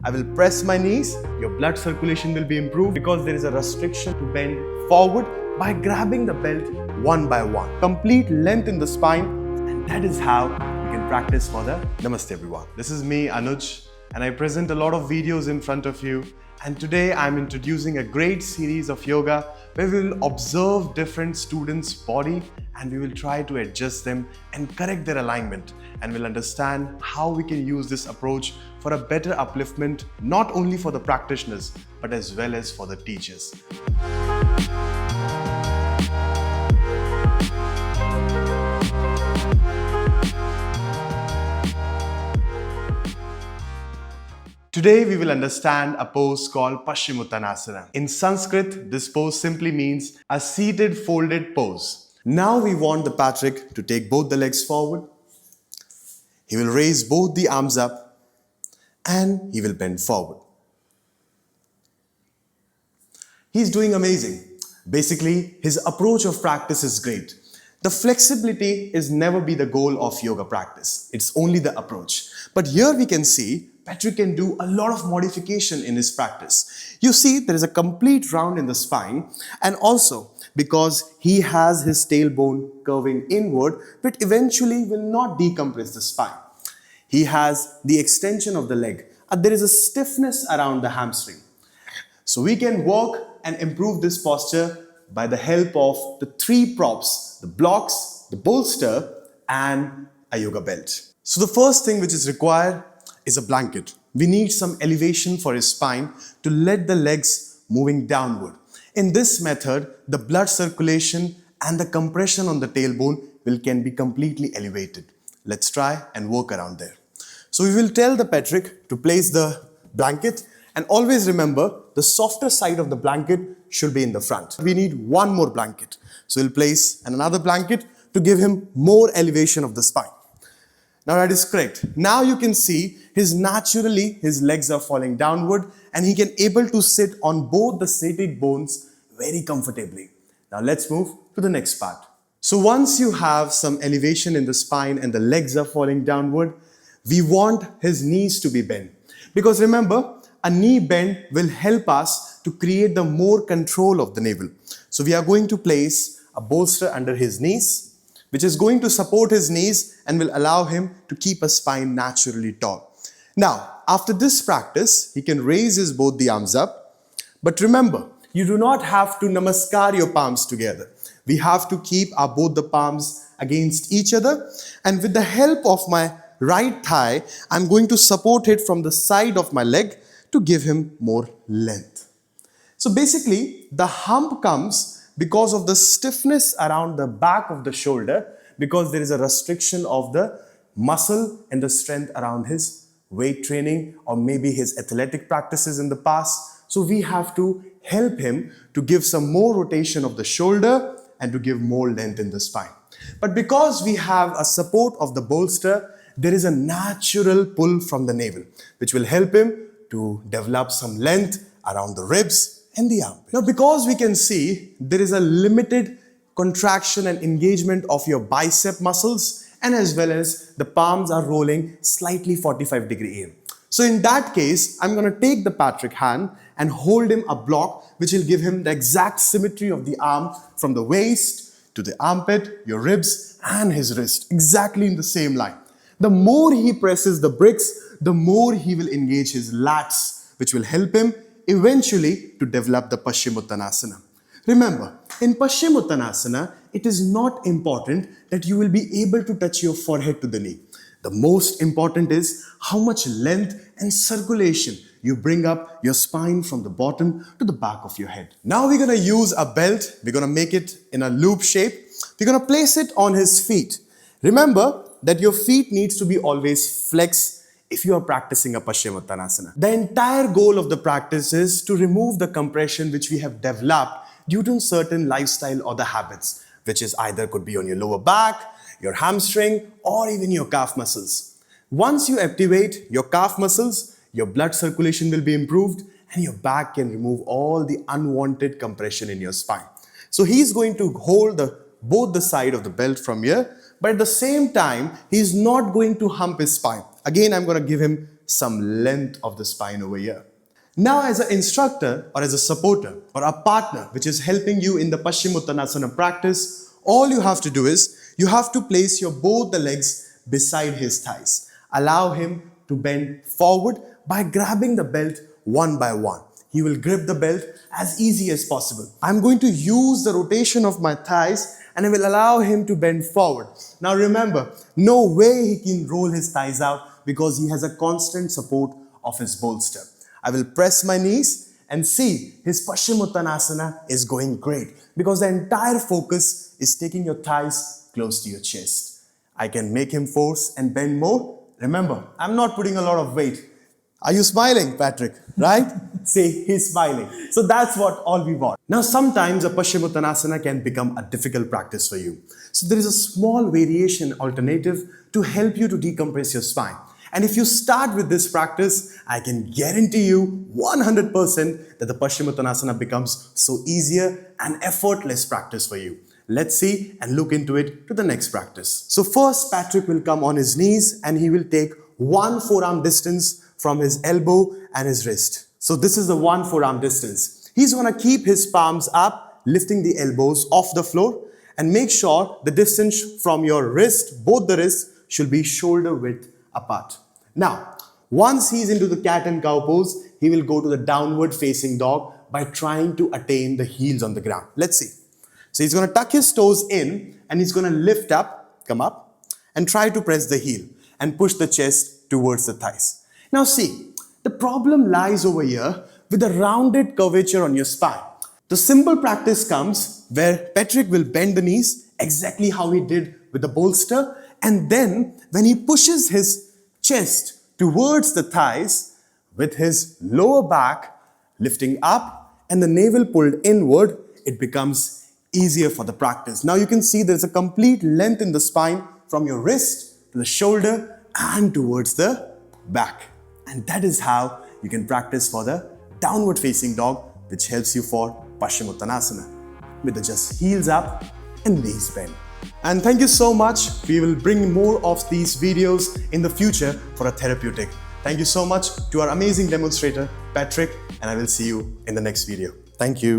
I will press my knees, your blood circulation will be improved because there is a restriction to bend forward by grabbing the belt one by one. Complete length in the spine, and that is how we can practice for the Namaste everyone. This is me, Anuj, and I present a lot of videos in front of you. And today I'm introducing a great series of yoga where we will observe different students' body and we will try to adjust them and correct their alignment, and we'll understand how we can use this approach for a better upliftment, not only for the practitioners but as well as for the teachers. Today we will understand a pose called Paschimottanasana. In Sanskrit, this pose simply means a seated folded pose. Now we want the Patrick to take both the legs forward. He will raise both the arms up and he will bend forward. He's doing amazing. Basically, his approach of practice is great. The flexibility is never be the goal of yoga practice. It's only the approach. But here we can see Patrick can do a lot of modification in his practice. You see, there is a complete round in the spine, and also because he has his tailbone curving inward, but eventually will not decompress the spine. He has the extension of the leg. There is a stiffness around the hamstring. So we can work and improve this posture by the help of the three props: the blocks, the bolster, and a yoga belt. So the first thing which is required is a blanket. We need some elevation for his spine to let the legs moving downward. In this method, the blood circulation and the compression on the tailbone can be completely elevated. Let's try and work around there. So we will tell the Patrick to place the blanket, and always remember the softer side of the blanket should be in the front. We need one more blanket. So we'll place another blanket to give him more elevation of the spine. Now that is correct. Now you can see his legs are falling downward and he can able to sit on both the seated bones very comfortably. Now let's move to the next part. So once you have some elevation in the spine and the legs are falling downward, we want his knees to be bent. Because remember, a knee bend will help us to create the more control of the navel. So we are going to place a bolster under his knees, which is going to support his knees and will allow him to keep a spine naturally tall. Now, after this practice, he can raise his both the arms up. But remember, you do not have to namaskar your palms together. We have to keep our both the palms against each other. And with the help of my right thigh, I'm going to support it from the side of my leg to give him more length. So basically, the hump comes because of the stiffness around the back of the shoulder, because there is a restriction of the muscle and the strength around his weight training or maybe his athletic practices in the past. So we have to help him to give some more rotation of the shoulder and to give more length in the spine. But because we have a support of the bolster, there is a natural pull from the navel, which will help him to develop some length around the ribs and the armpit. Now, because we can see there is a limited contraction and engagement of your bicep muscles, and as well as the palms are rolling slightly 45-degree in. So in that case, I'm going to take the Patrick hand and hold him a block, which will give him the exact symmetry of the arm from the waist to the armpit, your ribs, and his wrist, exactly in the same line. The more he presses the bricks, the more he will engage his lats, which will help him eventually to develop the Paschimottanasana. Remember, in Paschimottanasana, it is not important that you will be able to touch your forehead to the knee. The most important is how much length and circulation you bring up your spine from the bottom to the back of your head. Now we're going to use a belt. We're going to make it in a loop shape. We're going to place it on his feet. Remember that your feet needs to be always flexed if you are practicing a Paschimottanasana. The entire goal of the practice is to remove the compression which we have developed due to certain lifestyle or the habits, which is either could be on your lower back, your hamstring, or even your calf muscles. Once you activate your calf muscles, your blood circulation will be improved and your back can remove all the unwanted compression in your spine. So he's going to hold both the side of the belt from here, but at the same time, he's not going to hump his spine. Again, I'm going to give him some length of the spine over here. Now, as an instructor or as a supporter or a partner which is helping you in the Paschimottanasana practice, all you have to do is you have to place both the legs beside his thighs. Allow him to bend forward by grabbing the belt one by one. He will grip the belt as easy as possible. I'm going to use the rotation of my thighs and I will allow him to bend forward. Now remember, no way he can roll his thighs out because he has a constant support of his bolster. I will press my knees and see his Paschimottanasana is going great because the entire focus is taking your thighs close to your chest. I can make him force and bend more. Remember, I'm not putting a lot of weight. Are you smiling, Patrick? Right? Say, he's smiling. So that's what all we want. Now, sometimes a Paschimottanasana can become a difficult practice for you. So there is a small variation alternative to help you to decompress your spine. And if you start with this practice, I can guarantee you 100% that the Paschimottanasana becomes so easier and effortless practice for you. Let's see and look into it to the next practice. So first, Patrick will come on his knees and he will take 1 forearm distance from his elbow and his wrist. So this is the 1 forearm distance. He's going to keep his palms up, lifting the elbows off the floor, and make sure the distance from your wrist, both the wrists, should be shoulder width apart. Now, once he's into the cat and cow pose, he will go to the downward facing dog by trying to attain the heels on the ground. Let's see. So he's going to tuck his toes in and he's going to lift up, come up, and try to press the heel and push the chest towards the thighs. Now see, the problem lies over here with the rounded curvature on your spine. The simple practice comes where Patrick will bend the knees exactly how he did with the bolster, and then when he pushes his chest towards the thighs with his lower back lifting up and the navel pulled inward, it becomes easier for the practice. Now you can see there's a complete length in the spine from your wrist to the shoulder and towards the back. And that is how you can practice for the downward facing dog, which helps you for Paschimottanasana with the just heels up and knees bent. And thank you so much. We will bring more of these videos in the future for a therapeutic. Thank you so much to our amazing demonstrator, Patrick, and I will see you in the next video. Thank you.